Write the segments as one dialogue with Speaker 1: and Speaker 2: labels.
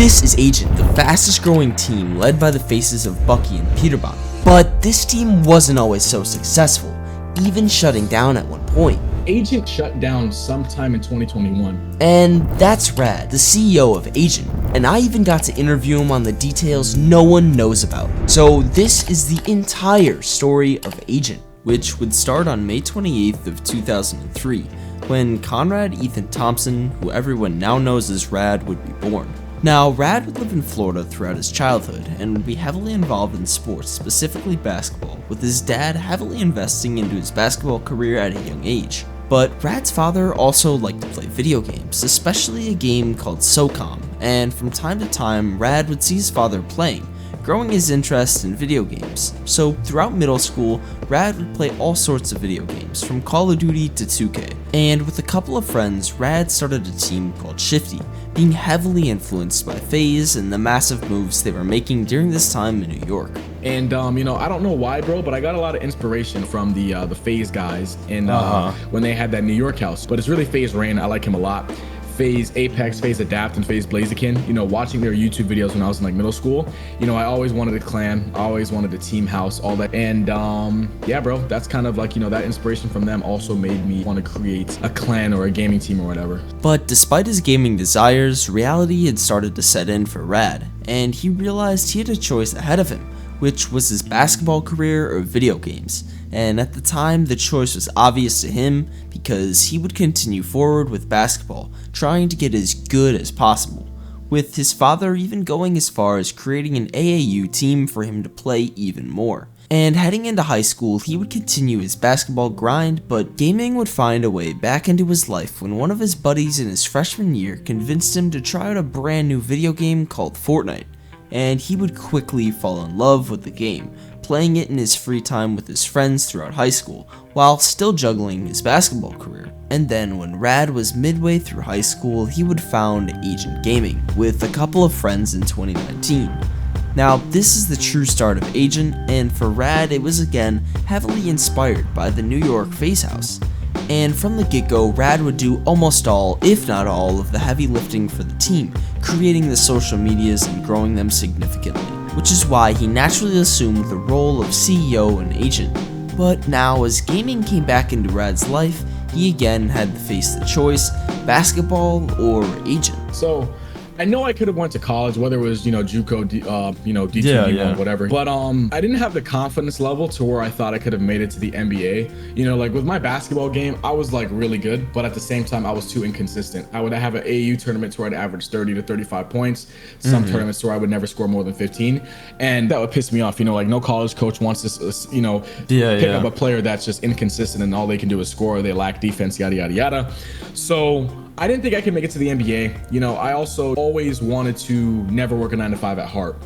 Speaker 1: This is Agent, the fastest growing team led by the faces of Bucky and Peterbot. But this team wasn't always so successful, even shutting down at one point.
Speaker 2: Agent shut down sometime in 2021.
Speaker 1: And that's Rad, the CEO of Agent, and I even got to interview him on the details no one knows about. So this is the entire story of Agent, which would start on May 28th of 2003, when Conrad Ethan Thompson, who everyone now knows as Rad, would be born. Now, Rad would live in Florida throughout his childhood and would be heavily involved in sports, specifically basketball, with his dad heavily investing into his basketball career at a young age. But Rad's father also liked to play video games, especially a game called SOCOM, and from time to time, Rad would see his father playing, growing his interest in video games. So throughout middle school, Rad would play all sorts of video games, from Call of Duty to 2K. And with a couple of friends, Rad started a team called Shifty, being heavily influenced by FaZe and the massive moves they were making during this time in New York.
Speaker 2: And I don't know why, bro, but I got a lot of inspiration from the FaZe guys and when they had that New York house. But it's really FaZe Rain. I like him a lot. FaZe Apex, FaZe Adapt, and FaZe Blaziken. Watching their YouTube videos when I was in middle school, I always wanted a clan, I always wanted a team house, all that. And yeah, bro, that's kind of that inspiration from them also made me want to create a clan or a gaming team or whatever.
Speaker 1: But despite his gaming desires, reality had started to set in for Rad, and he realized he had a choice ahead of him, which was his basketball career or video games. And at the time, the choice was obvious to him because he would continue forward with basketball, trying to get as good as possible, with his father even going as far as creating an AAU team for him to play even more. And heading into high school, he would continue his basketball grind, but gaming would find a way back into his life when one of his buddies in his freshman year convinced him to try out a brand new video game called Fortnite, and he would quickly fall in love with the game, playing it in his free time with his friends throughout high school, while still juggling his basketball career. And then when Rad was midway through high school, he would found Agent Gaming with a couple of friends in 2019. Now, this is the true start of Agent, and for Rad, it was again heavily inspired by the New York FaZe house. And from the get-go, Rad would do almost all, if not all, of the heavy lifting for the team, creating the social medias and growing them significantly, which is why he naturally assumed the role of CEO and Agent. But now, as gaming came back into Rad's life, he again had to face the choice, basketball or Agent.
Speaker 2: So I know I could have went to college, whether it was JUCO, D2, whatever. But I didn't have the confidence level to where I thought I could have made it to the NBA. With my basketball game, I was really good, but at the same time, I was too inconsistent. I would have an AAU tournament where I'd average 30 to 35 points. Some tournaments where I would never score more than 15, and that would piss me off. No college coach wants to, pick up a player that's just inconsistent and all they can do is score. They lack defense, yada yada yada. So I didn't think I could make it to the NBA. I also always wanted to never work a 9-to-5 at heart.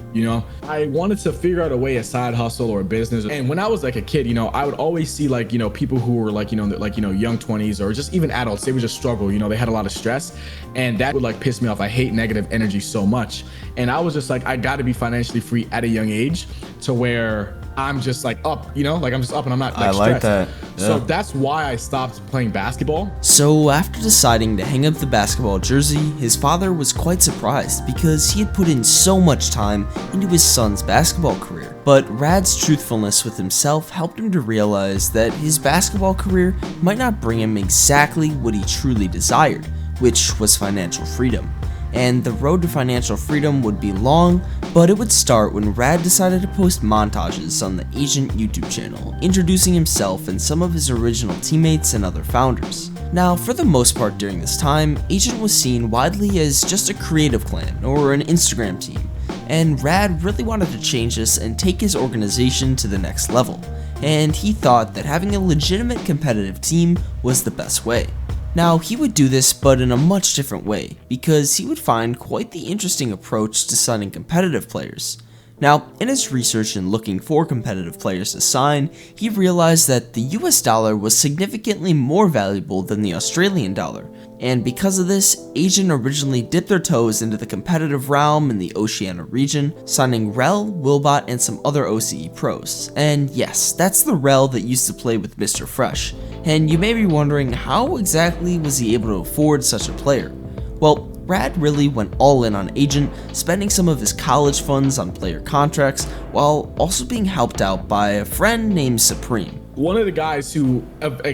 Speaker 2: I wanted to figure out a way, a side hustle or a business. And when I was a kid, I would always see people who were young 20s or just even adults. They would just struggle. They had a lot of stress, and that would piss me off. I hate negative energy so much. And I was just I got to be financially free at a young age to where I'm just up, I'm just up and I'm not stressed.
Speaker 3: I like that. Yeah.
Speaker 2: So that's why I stopped playing basketball.
Speaker 1: So after deciding to hang up the basketball jersey, his father was quite surprised because he had put in so much time into his son's basketball career. But Rad's truthfulness with himself helped him to realize that his basketball career might not bring him exactly what he truly desired, which was financial freedom. And the road to financial freedom would be long, but it would start when Rad decided to post montages on the Agent YouTube channel, introducing himself and some of his original teammates and other founders. Now, for the most part during this time, Agent was seen widely as just a creative clan or an Instagram team, and Rad really wanted to change this and take his organization to the next level, and he thought that having a legitimate competitive team was the best way. Now, he would do this, but in a much different way, because he would find quite the interesting approach to signing competitive players. Now, in his research and looking for competitive players to sign, he realized that the US dollar was significantly more valuable than the Australian dollar, and because of this, Agent originally dipped their toes into the competitive realm in the Oceania region, signing Rel, Wilbot, and some other OCE pros. And yes, that's the Rel that used to play with Mr. Fresh, and you may be wondering how exactly was he able to afford such a player? Well, Rad really went all in on Agent, spending some of his college funds on player contracts, while also being helped out by a friend named Supreme.
Speaker 2: One of the guys who,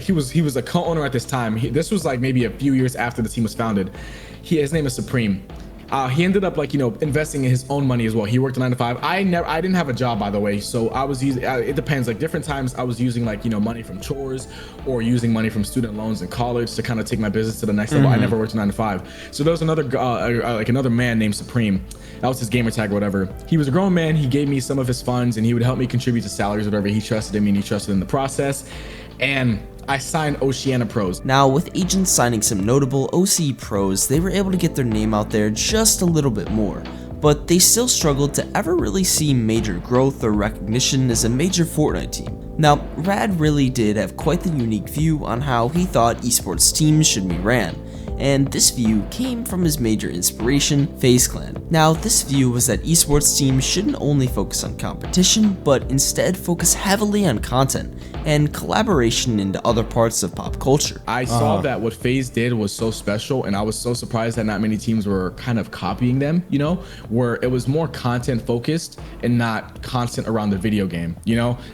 Speaker 2: he was a co-owner at this time. This was like maybe a few years after the team was founded. His name is Supreme. He ended up investing in his own money as well. He worked a 9 to 5. I didn't have a job, by the way, so I was using, it depends, like different times I was using money from chores or using money from student loans in college to kind of take my business to the next level. I never worked a 9 to 5. So there was another another man named Supreme. That was his gamer tag or whatever. He was a grown man. He gave me some of his funds and he would help me contribute to salaries or whatever. He trusted in me and he trusted in the process. And I signed Oceania Pros.
Speaker 1: Now, with Agent signing some notable OCE pros, they were able to get their name out there just a little bit more, but they still struggled to ever really see major growth or recognition as a major Fortnite team. Now, Rad really did have quite the unique view on how he thought esports teams should be ran, and this view came from his major inspiration, FaZe Clan. Now, this view was that esports teams shouldn't only focus on competition, but instead focus heavily on content and collaboration into other parts of pop culture.
Speaker 2: I saw that what FaZe did was so special, and I was so surprised that not many teams were kind of copying them, where it was more content focused and not constant around the video game,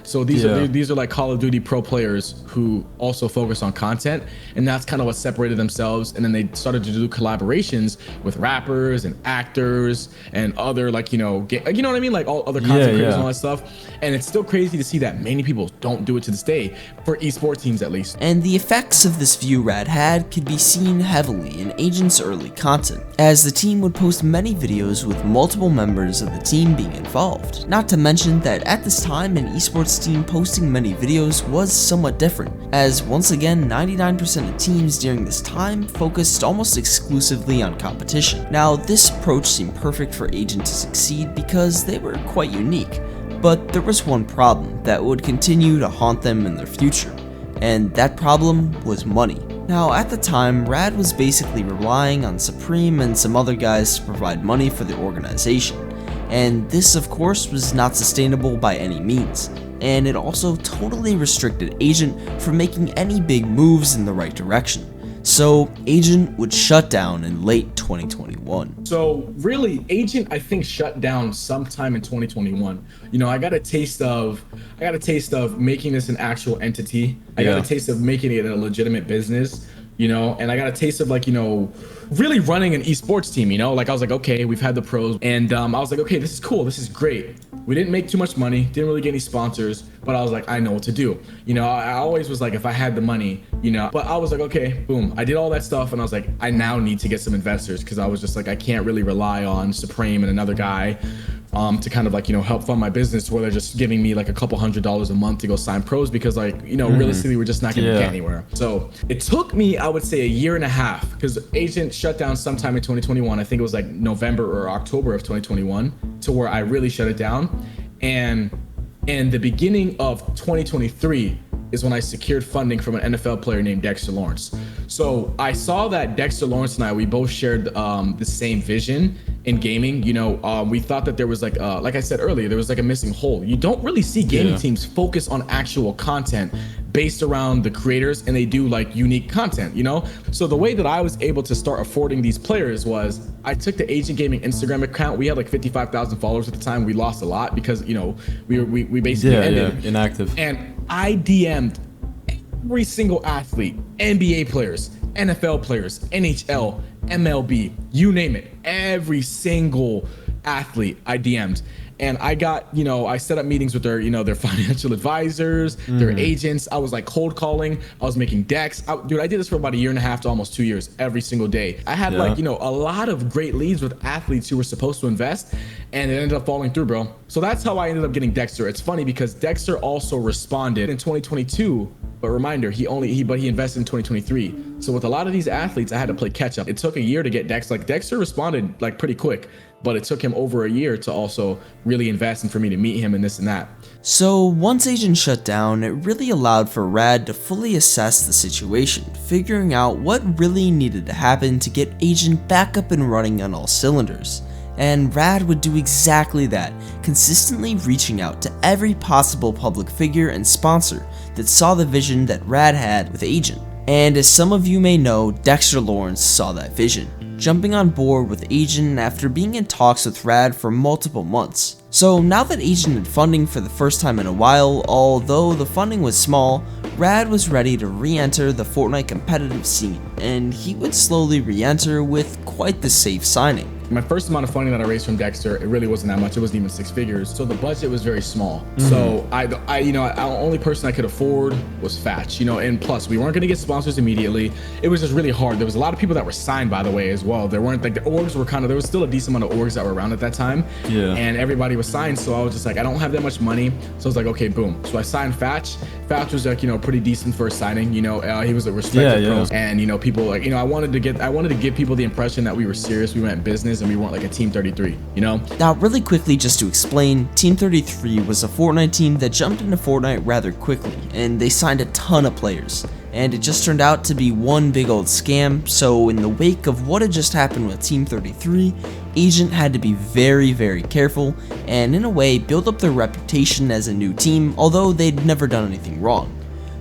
Speaker 2: So these are like Call of Duty pro players who also focus on content, and that's kind of what separated themselves. And then they started to do collaborations with rappers and actors and other you know what I mean, like all other content creators and all that stuff. And it's still crazy to see that many people don't do it to this day, for esports teams at least.
Speaker 1: And the effects of this view Rad had could be seen heavily in Agent's early content, as the team would post many videos with multiple members of the team being involved. Not to mention that at this time, an esports team posting many videos was somewhat different, as once again 99% of teams during this time focused almost exclusively on competition. Now, this approach seemed perfect for Agent to succeed because they were quite unique, but there was one problem that would continue to haunt them in their future, and that problem was money. Now, at the time, Rad was basically relying on Supreme and some other guys to provide money for the organization, and this of course was not sustainable by any means, and it also totally restricted Agent from making any big moves in the right direction. So Agent would shut down in late 2021.
Speaker 2: So really, Agent I think shut down sometime in 2021. I got a taste of making this an actual entity. I got a taste of making it a legitimate business. And I got a taste of really running an esports team. I was like, okay, we've had the pros, and I was like, okay, this is cool, this is great. We didn't make too much money, didn't really get any sponsors, but I was like, I know what to do. I always was like, if I had the money, but I was like, okay, boom, I did all that stuff, and I was like, I now need to get some investors, because I was just like, I can't really rely on Supreme and another guy to kind of help fund my business, where they're just giving me like a couple $100s a month to go sign pros, because realistically we're just not gonna get anywhere. So it took me, I would say, a year and a half, because Agent shut down sometime in 2021. I think it was like November or October of 2021, to where I really shut it down. And in the beginning of 2023 is when I secured funding from an NFL player named Dexter Lawrence. So I saw that Dexter Lawrence and we both shared the same vision in gaming. We thought that there was like I said earlier, there was like a missing hole. You don't really see gaming teams focus on actual content based around the creators, and they do like unique content, So the way that I was able to start affording these players was I took the Agent Gaming Instagram account. We had like 55,000 followers at the time. We lost a lot because we basically ended
Speaker 3: inactive.
Speaker 2: And I DM'd every single athlete, NBA players, NFL players, NHL, MLB, you name it, every single athlete I DM'd. And I got, I set up meetings with their, their financial advisors, their agents. I was like cold calling. I was making decks. Dude, I did this for about a year and a half to almost 2 years, every single day. I had a lot of great leads with athletes who were supposed to invest, and it ended up falling through, bro. So that's how I ended up getting Dexter. It's funny because Dexter also responded in 2022. But reminder, he invested in 2023. So with a lot of these athletes, I had to play catch up. It took a year to get Dex. Dexter responded pretty quick, but it took him over a year to also really invest and for me to meet him and this and that.
Speaker 1: So once Agent shut down, it really allowed for Rad to fully assess the situation, figuring out what really needed to happen to get Agent back up and running on all cylinders. And Rad would do exactly that, consistently reaching out to every possible public figure and sponsor that saw the vision that Rad had with Agent. And as some of you may know, Dexter Lawrence saw that vision, jumping on board with Agent after being in talks with Rad for multiple months. So now that Agent had funding for the first time in a while, although the funding was small, Rad was ready to re-enter the Fortnite competitive scene, and he would slowly re-enter with quite the safe signing.
Speaker 2: My first amount of funding that I raised from Dexter, it really wasn't that much. It wasn't even 6 figures. So the budget was very small. So the only person I could afford was Fatch, and plus we weren't going to get sponsors immediately. It was just really hard. There was a lot of people that were signed, by the way, as well. There weren't, like, the orgs were there was still a decent amount of orgs that were around at that time. Yeah. And everybody was signed. So I was just like, I don't have that much money. So I was like, okay, boom. So I signed Fatch. Fatch was like, pretty decent for a signing. He was a respected pro. And, people like, I wanted to give people the impression that we were serious. We went business. And we weren't like a Team 33,
Speaker 1: Now, really quickly, just to explain, Team 33 was a Fortnite team that jumped into Fortnite rather quickly, and they signed a ton of players. And it just turned out to be one big old scam, so in the wake of what had just happened with Team 33, Agent had to be very, very careful, and in a way, build up their reputation as a new team, although they'd never done anything wrong.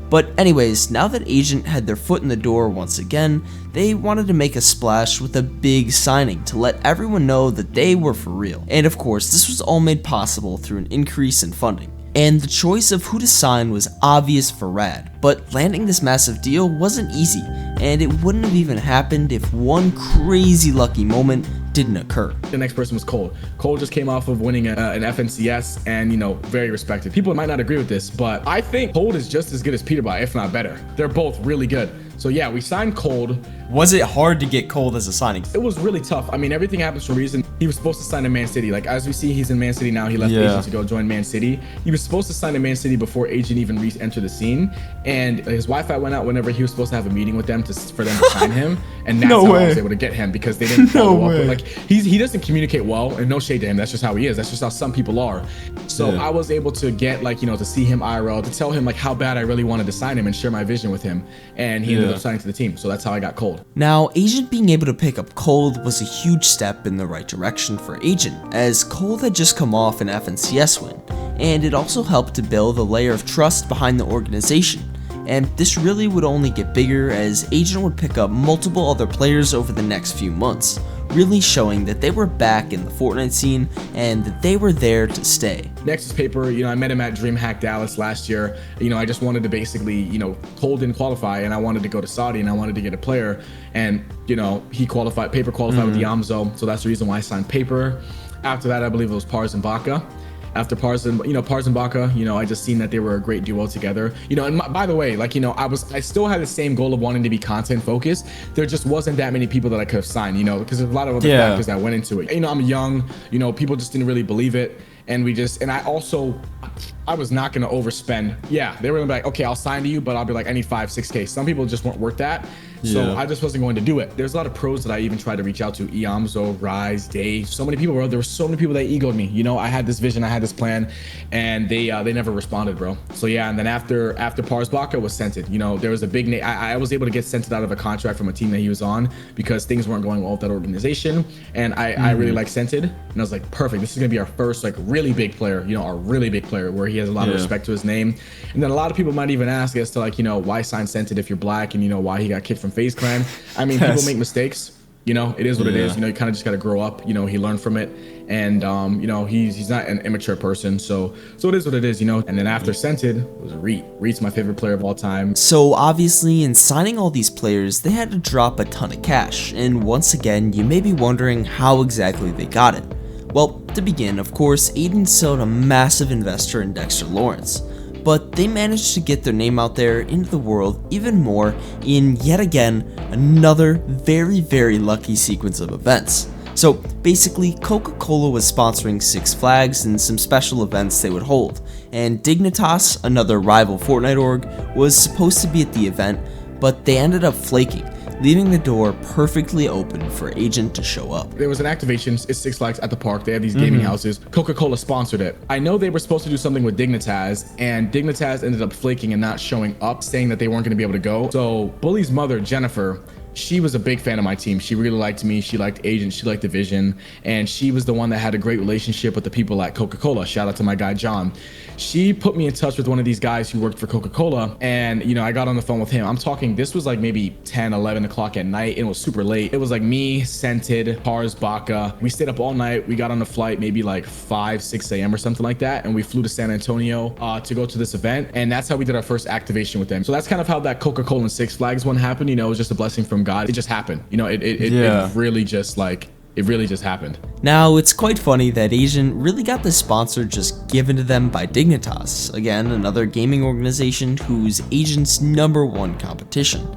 Speaker 1: But anyways, now that Agent had their foot in the door once again, they wanted to make a splash with a big signing to let everyone know that they were for real. And of course, this was all made possible through an increase in funding. And the choice of who to sign was obvious for Rad, but landing this massive deal wasn't easy, and it wouldn't have even happened if one crazy lucky moment didn't occur.
Speaker 2: The next person was Cole. Cole just came off of winning an FNCS and, very respected. People might not agree with this, but I think Cole is just as good as peterbot, if not better. They're both really good. So yeah, we signed Cold.
Speaker 1: Was it hard to get Cold as a signing?
Speaker 2: It was really tough. I mean, everything happens for a reason. He was supposed to sign to Man City. Like, as we see, he's in Man City now. He left Agent to go join Man City. He was supposed to sign to Man City before Agent even re-entered the scene. And his Wi-Fi went out whenever he was supposed to have a meeting with them for them to sign him. And that's how I was able to get him, because they didn't follow up. But, like, he doesn't communicate well, and no shade to him. That's just how he is. That's just how some people are. So I was able to get, like, to see him IRL, to tell him, like, how bad I really wanted to sign him and share my vision with him. And he ended up signing to the team. So that's how I got Cold.
Speaker 1: Now, Agent being able to pick up Cold was a huge step in the right direction for Agent, as Cold had just come off an FNCS win, and it also helped to build a layer of trust behind the organization. And this really would only get bigger as Agent would pick up multiple other players over the next few months, really showing that they were back in the Fortnite scene and that they were there to stay.
Speaker 2: Next is Paper. I met him at DreamHack Dallas last year. I just wanted to basically, Cold didn't qualify, and I wanted to go to Saudi, and I wanted to get a player. And, he qualified, Paper qualified with the Yamzo, so that's the reason why I signed Paper. After that, I believe it was Pars and Baca. After Pars and Baca, I just seen that they were a great duo together. And by the way, like, I still had the same goal of wanting to be content focused. There just wasn't that many people that I could have signed, because there's a lot of other factors that went into it. I'm young, people just didn't really believe it. And I was not going to overspend. Yeah, they were going to be like, okay, I'll sign to you, but I'll be like, I need 5-6K. Some people just weren't worth that. So I just wasn't going to do it. There's a lot of pros that I even tried to reach out to. Iamzo, Rise, Dave, so many people, bro. There were so many people that egoed me. I had this vision, I had this plan, and they never responded, bro. So yeah, and then after Pars Baca was Scented, there was a big name. I was able to get Scented out of a contract from a team that he was on because things weren't going well with that organization. And I really like Scented, and I was like, perfect. This is gonna be our first like really big player, our really big player where he has a lot of respect to his name. And then a lot of people might even ask as to like, why sign Scented if you're black, and why he got kicked from FaZe Clan. I mean, people make mistakes. It is what it is. You kind of just got to grow up. He learned from it, and he's not an immature person. So it is what it is. And then after Scented was Reet. Reet's my favorite player of all time.
Speaker 1: So obviously, in signing all these players, they had to drop a ton of cash. And once again, you may be wondering how exactly they got it. Well, to begin, of course, Aiden still a massive investor in Dexter Lawrence. But they managed to get their name out there into the world even more in, yet again, another very, very lucky sequence of events. So basically, Coca-Cola was sponsoring Six Flags and some special events they would hold, and Dignitas, another rival Fortnite org, was supposed to be at the event, but they ended up flaking, leaving the door perfectly open for Agent to show up.
Speaker 2: There was an activation, it's Six Flags at the park. They have these gaming houses. Coca-Cola sponsored it. I know they were supposed to do something with Dignitas, and Dignitas ended up flaking and not showing up, saying that they weren't going to be able to go. So Bully's mother, Jennifer, she was a big fan of my team. She really liked me. She liked Agent. She liked the vision. And she was the one that had a great relationship with the people at Coca-Cola. Shout out to my guy, John. She put me in touch with one of these guys who worked for Coca-Cola. And, you know, I got on the phone with him. I'm talking, this was like maybe 10, 11 o'clock at night. And it was super late. It was like me, Scented, Pars, Baca. We stayed up all night. We got on a flight maybe like 5, 6 a.m. or something like that. And we flew to San Antonio to go to this event. And that's how we did our first activation with them. So that's kind of how that Coca-Cola and Six Flags one happened. You know, it was just a blessing from God. It just happened. You know, it really just happened.
Speaker 1: Now, it's quite funny that Agent really got the sponsor just given to them by Dignitas, again, another gaming organization who's Agent's #1 competition.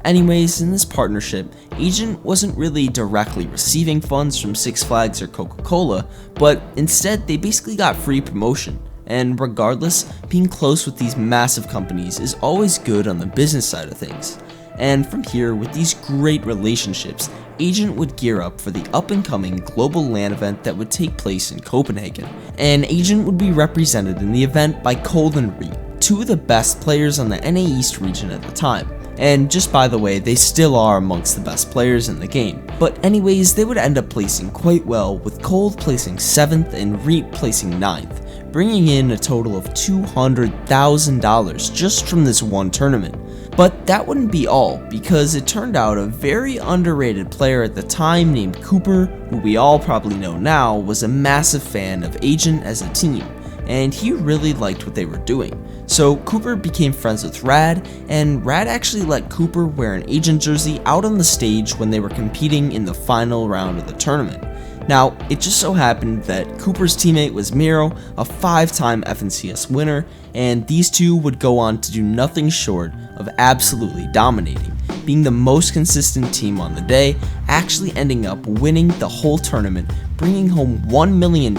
Speaker 1: Anyways, in this partnership, Agent wasn't really directly receiving funds from Six Flags or Coca-Cola, but instead they basically got free promotion. And regardless, being close with these massive companies is always good on the business side of things. And from here, with these great relationships, Agent would gear up for the up-and-coming global LAN event that would take place in Copenhagen. And Agent would be represented in the event by Cold and Reed, two of the best players on the NA East region at the time. And just by the way, they still are amongst the best players in the game. But anyways, they would end up placing quite well, with Cold placing 7th and Reed placing 9th, bringing in a total of $200,000 just from this one tournament. But that wouldn't be all, because it turned out a very underrated player at the time named Cooper, who we all probably know now, was a massive fan of Agent as a team, and he really liked what they were doing. So Cooper became friends with Rad, and Rad actually let Cooper wear an Agent jersey out on the stage when they were competing in the final round of the tournament. Now, it just so happened that Cooper's teammate was Miro, a 5-time FNCS winner, and these two would go on to do nothing short of absolutely dominating, being the most consistent team on the day, actually ending up winning the whole tournament, bringing home $1 million.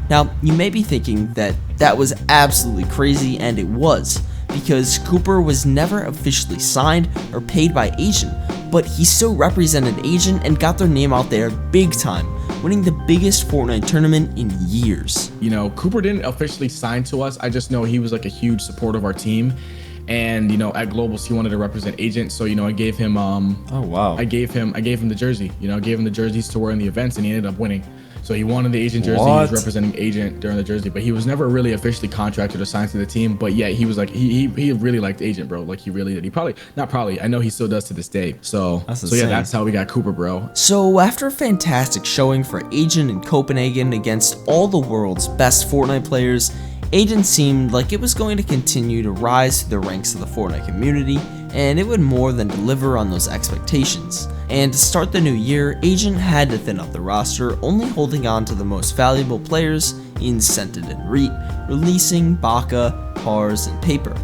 Speaker 1: Now, you may be thinking that was absolutely crazy, and it was, because Cooper was never officially signed or paid by Agent, but he still represented Agent and got their name out there big time, winning the biggest Fortnite tournament in years.
Speaker 2: You know, Cooper didn't officially sign to us. I just know he was like a huge supporter of our team. And, you know, at Globals, he wanted to represent Agent. So, you know, I gave him, oh, wow. I gave him the jersey, you know, I gave him the jerseys to wear in the events, and he ended up winning. So he wanted the Agent jersey. What? He was representing Agent during the jersey, but he was never really officially contracted or signed to the team. But yeah, he was like, he really liked Agent, bro. Like, he really did. He not probably, I know he still does to this day. So yeah, that's how we got Cooper, bro.
Speaker 1: So after a fantastic showing for Agent in Copenhagen against all the world's best Fortnite players, Agent seemed like it was going to continue to rise through the ranks of the Fortnite community, and it would more than deliver on those expectations. And to start the new year, Agent had to thin out the roster, only holding on to the most valuable players in Scented and Reet, releasing Baca, Pars, and Paper.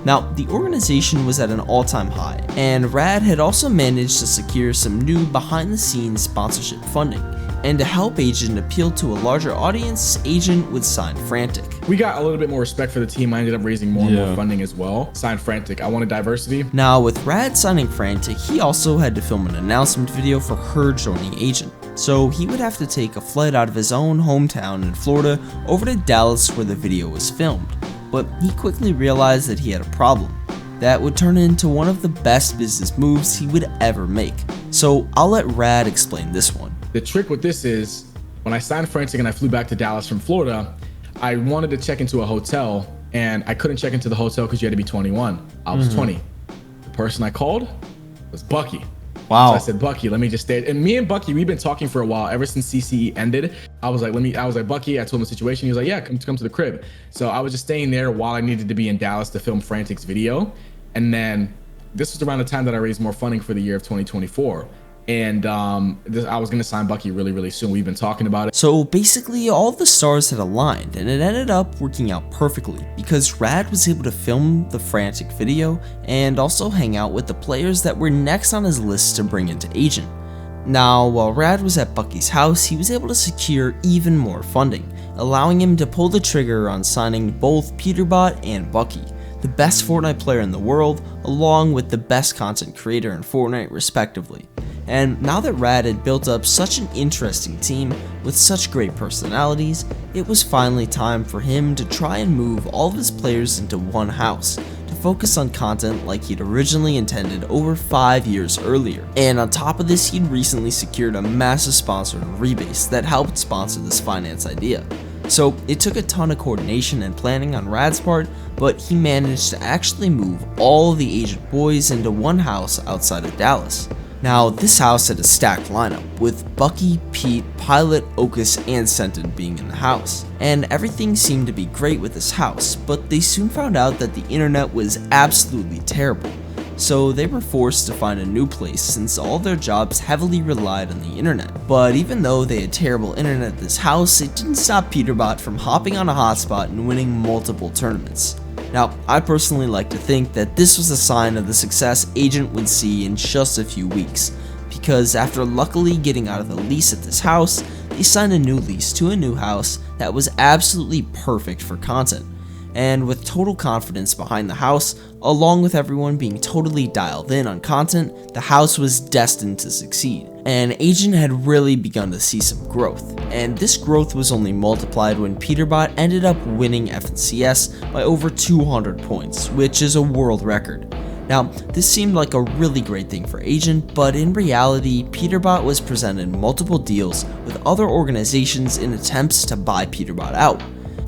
Speaker 1: Now, the organization was at an all-time high, and Rad had also managed to secure some new behind-the-scenes sponsorship funding. And to help Agent appeal to a larger audience, Agent would sign Frantic.
Speaker 2: We got a little bit more respect for the team. I ended up raising more and more funding as well. Signed Frantic. I wanted diversity.
Speaker 1: Now, with Rad signing Frantic, he also had to film an announcement video for her joining Agent. So he would have to take a flight out of his own hometown in Florida over to Dallas where the video was filmed. But he quickly realized that he had a problem that would turn into one of the best business moves he would ever make. So I'll let Rad explain this one.
Speaker 2: The trick with this is, when I signed Frantic and I flew back to Dallas from Florida, I wanted to check into a hotel, and I couldn't check into the hotel because you had to be 21. I was 20. The person I called was Bucky.
Speaker 1: Wow.
Speaker 2: So I said, Bucky, let me just stay. And me and Bucky, we've been talking for a while, ever since CCE ended. I was like, Bucky, I told him the situation. He was like, yeah, come to the crib. So I was just staying there while I needed to be in Dallas to film Frantic's video. And then this was around the time that I raised more funding for the year of 2024. And I was going to sign Bucky really, really soon. We've been talking about it.
Speaker 1: So basically, all the stars had aligned, and it ended up working out perfectly because Rad was able to film the Frantic video and also hang out with the players that were next on his list to bring into Agent. Now, while Rad was at Bucky's house, he was able to secure even more funding, allowing him to pull the trigger on signing both peterbot and Bucky, the best Fortnite player in the world, along with the best content creator in Fortnite respectively. And now that Rad had built up such an interesting team with such great personalities, it was finally time for him to try and move all of his players into one house to focus on content like he'd originally intended over 5 years earlier. And on top of this, he'd recently secured a massive sponsor in Rebase that helped sponsor this finance idea. So it took a ton of coordination and planning on Rad's part, but he managed to actually move all of the agent boys into one house outside of Dallas. Now, this house had a stacked lineup, with Bucky, Pete, Pilot, Ocus, and Senton being in the house. And everything seemed to be great with this house, but they soon found out that the internet was absolutely terrible. So they were forced to find a new place since all their jobs heavily relied on the internet. But even though they had terrible internet at this house, it didn't stop peterbot from hopping on a hotspot and winning multiple tournaments. Now, I personally like to think that this was a sign of the success Agent would see in just a few weeks, because after luckily getting out of the lease at this house, they signed a new lease to a new house that was absolutely perfect for content. And with total confidence behind the house, along with everyone being totally dialed in on content, the house was destined to succeed. And Agent had really begun to see some growth, and this growth was only multiplied when peterbot ended up winning FNCS by over 200 points, which is a world record. Now, this seemed like a really great thing for Agent, but in reality, peterbot was presented multiple deals with other organizations in attempts to buy peterbot out.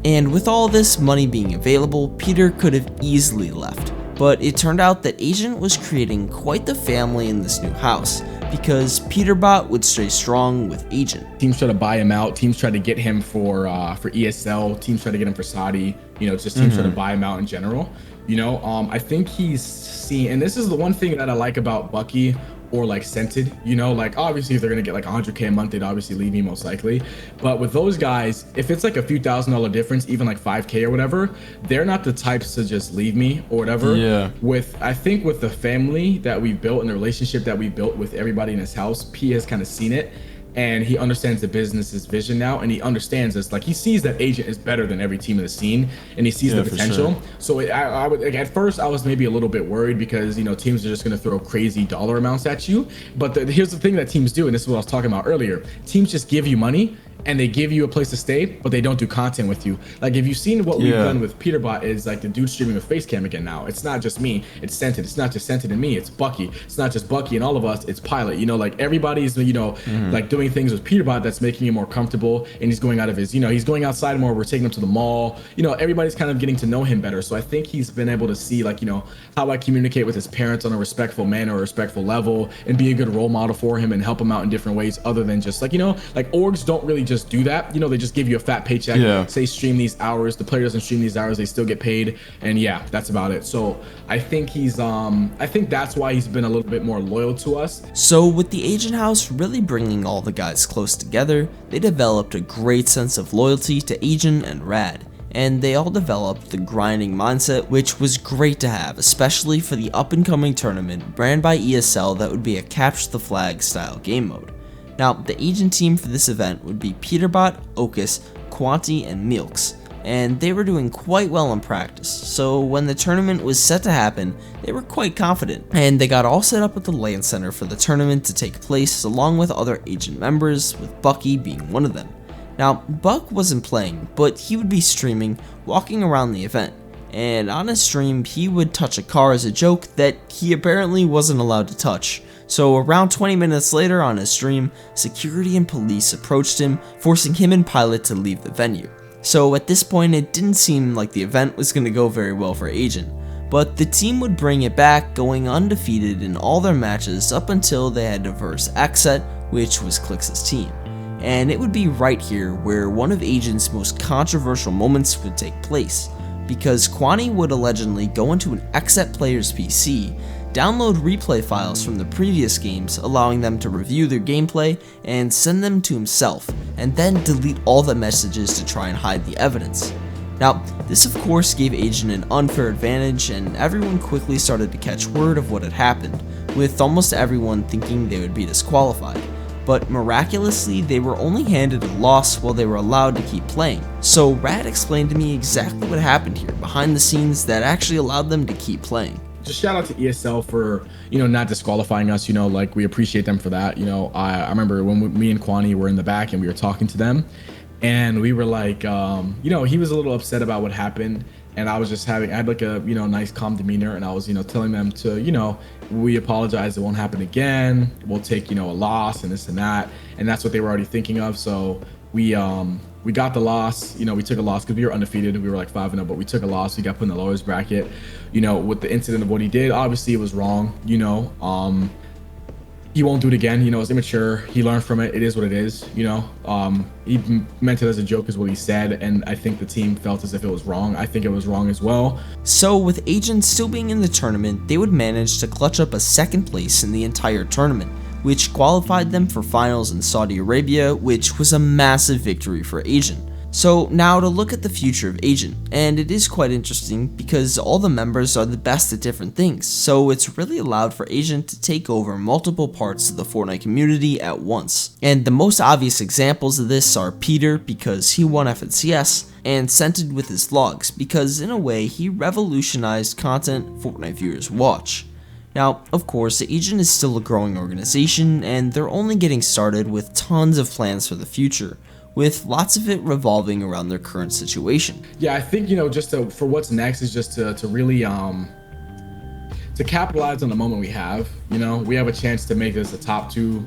Speaker 1: And with all this money being available, Peter could have easily left. But it turned out that Agent was creating quite the family in this new house, because peterbot would stay strong with Agent.
Speaker 2: Teams try to buy him out, teams try to get him for ESL, teams try to get him for Saudi, just teams try to buy him out in general. I think he's seen, and this is the one thing that I like about Bucky or like Scented, like obviously if they're gonna get like 100K a month, they'd obviously leave me most likely. But with those guys, if it's like a few $1,000 difference, even like 5K or whatever, they're not the types to just leave me or whatever.
Speaker 1: Yeah.
Speaker 2: I think with the family that we built and the relationship that we built with everybody in his house, P has kind of seen it. And he understands the business's vision now, and he understands this. Like, he sees that Agent is better than every team in the scene, and he sees the potential. Sure. So I would, like, at first I was maybe a little bit worried because teams are just going to throw crazy dollar amounts at you. But here's the thing that teams do, and this is what I was talking about earlier. Teams just give you money, and they give you a place to stay, but they don't do content with you. Like, if you've seen what we've done with peterbot, is like the dude streaming with face cam again now. It's not just me, it's Scented. It's not just Scented and me, it's Bucky. It's not just Bucky and all of us, it's Pilot. Like everybody's, like doing things with peterbot that's making him more comfortable, and he's going out of his, he's going outside more. We're taking him to the mall. Everybody's kind of getting to know him better. So I think he's been able to see, like, how I communicate with his parents on a respectful manner, a respectful level, and be a good role model for him and help him out in different ways other than just like, like orgs don't really just do that. They just give you a fat paycheck, say stream these hours. The player doesn't stream these hours, they still get paid, and yeah, that's about it. So I think he's I think that's why he's been a little bit more loyal to us.
Speaker 1: So with the Agent house really bringing all the guys close together, they developed a great sense of loyalty to Agent and Rad, and they all developed the grinding mindset, which was great to have, especially for the up and coming tournament ran by ESL that would be a capture the flag style game mode. Now, the Agent team for this event would be peterbot, Ocus, Quanti, and Milks, and they were doing quite well in practice, so when the tournament was set to happen, they were quite confident, and they got all set up at the LAN center for the tournament to take place along with other Agent members, with Bucky being one of them. Now, Buck wasn't playing, but he would be streaming, walking around the event, and on his stream, he would touch a car as a joke that he apparently wasn't allowed to touch. So around 20 minutes later on his stream, security and police approached him, forcing him and Pilot to leave the venue. So at this point, it didn't seem like the event was going to go very well for Agent, but the team would bring it back, going undefeated in all their matches up until they had to verse Xset, which was Clix's team. And it would be right here where one of Agent's most controversial moments would take place, because Quani would allegedly go into an Xset player's PC, download replay files from the previous games, allowing them to review their gameplay, and send them to himself, and then delete all the messages to try and hide the evidence. Now, this of course gave Agent an unfair advantage, and everyone quickly started to catch word of what had happened, with almost everyone thinking they would be disqualified. But miraculously, they were only handed a loss while they were allowed to keep playing. So Rad explained to me exactly what happened here behind the scenes that actually allowed them to keep playing.
Speaker 2: Just shout out to ESL for, not disqualifying us, like we appreciate them for that. I remember when me and Quani were in the back and we were talking to them, and we were like, he was a little upset about what happened. and I was just I had like a, nice calm demeanor, and I was, telling them to, we apologize, it won't happen again. We'll take, a loss and this and that. And that's what they were already thinking of. So we got the loss, we took a loss because we were undefeated. We were like 5-0, but we took a loss. We got put in the lowest bracket, with the incident of what he did. Obviously it was wrong, he won't do it again. It's immature. He learned from it. It is what it is. He meant it as a joke is what he said. And I think the team felt as if it was wrong. I think it was wrong as well.
Speaker 1: So with Agent still being in the tournament, they would manage to clutch up a 2nd place in the entire tournament, which qualified them for finals in Saudi Arabia, which was a massive victory for Agent. So now to look at the future of Agent, and it is quite interesting because all the members are the best at different things, so it's really allowed for Agent to take over multiple parts of the Fortnite community at once. And the most obvious examples of this are Peter, because he won FNCS, and Scented with his vlogs, because in a way he revolutionized content Fortnite viewers watch. Now, of course, Agent is still a growing organization, and they're only getting started with tons of plans for the future, with lots of it revolving around their current situation.
Speaker 2: Yeah, I think, for what's next is just to really to capitalize on the moment we have. We have a chance to make this the top 2,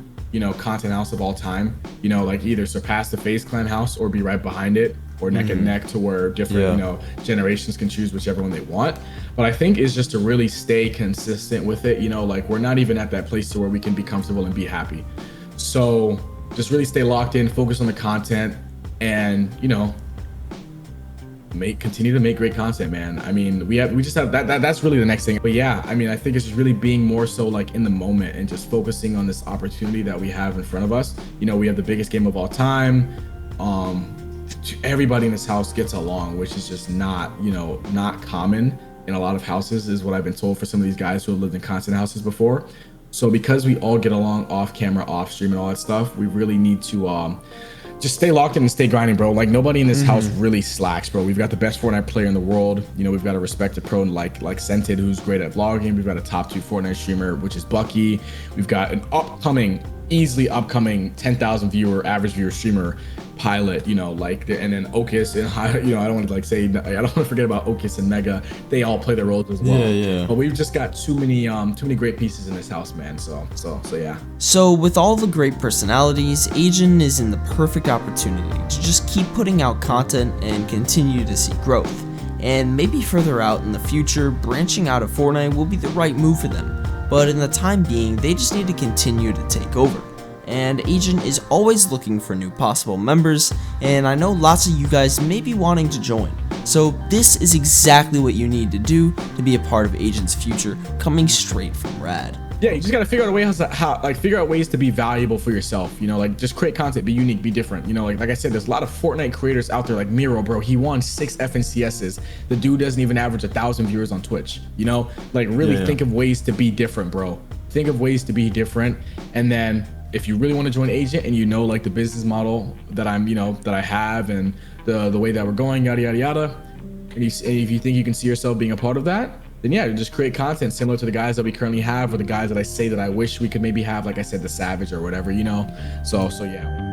Speaker 2: content house of all time. Like either surpass the FaZe Clan house or be right behind it, or neck and neck, to where different generations can choose whichever one they want. But I think is just to really stay consistent with it. Like we're not even at that place to where we can be comfortable and be happy. So just really stay locked in, focus on the content, and continue to make great content, man. I mean, we just have that's really the next thing. But yeah, I mean, I think it's just really being more so like in the moment and just focusing on this opportunity that we have in front of us. We have the biggest game of all time. Everybody in this house gets along, which is just not common in a lot of houses, is what I've been told for some of these guys who have lived in content houses before. So because we all get along off camera, off stream, and all that stuff, we really need to just stay locked in and stay grinding, bro. Like nobody in this house really slacks, bro. We've got the best Fortnite player in the world. We've got a respected pro like Scented, who's great at vlogging. We've got a top 2 Fortnite streamer, which is Bucky. We've got an easily upcoming 10,000 average viewer streamer, Pilot, and then Okis, and I don't want to I don't want to forget about Okis and Mega. They all play their roles as well.
Speaker 1: Yeah.
Speaker 2: But we've just got too many great pieces in this house, man. So yeah.
Speaker 1: So with all the great personalities, Agent is in the perfect opportunity to just keep putting out content and continue to see growth. And maybe further out in the future, branching out of Fortnite will be the right move for them. But in the time being, they just need to continue to take over. And Agent is always looking for new possible members, and I know lots of you guys may be wanting to join. So this is exactly what you need to do to be a part of Agent's future, coming straight from Rad.
Speaker 2: Yeah, you just gotta figure out a way figure out ways to be valuable for yourself. Just create content, be unique, be different. Like I said, there's a lot of Fortnite creators out there, like Miro, bro. He won 6 FNCSs. The dude doesn't even average 1,000 viewers on Twitch. Really think of ways to be different, bro. Think of ways to be different, and then if you really want to join Agent and like the business model that that I have and the way that we're going, yada yada yada, and if you think you can see yourself being a part of that, then yeah, just create content similar to the guys that we currently have, or the guys that I say that I wish we could maybe have, like I said, the Savage or whatever, So yeah.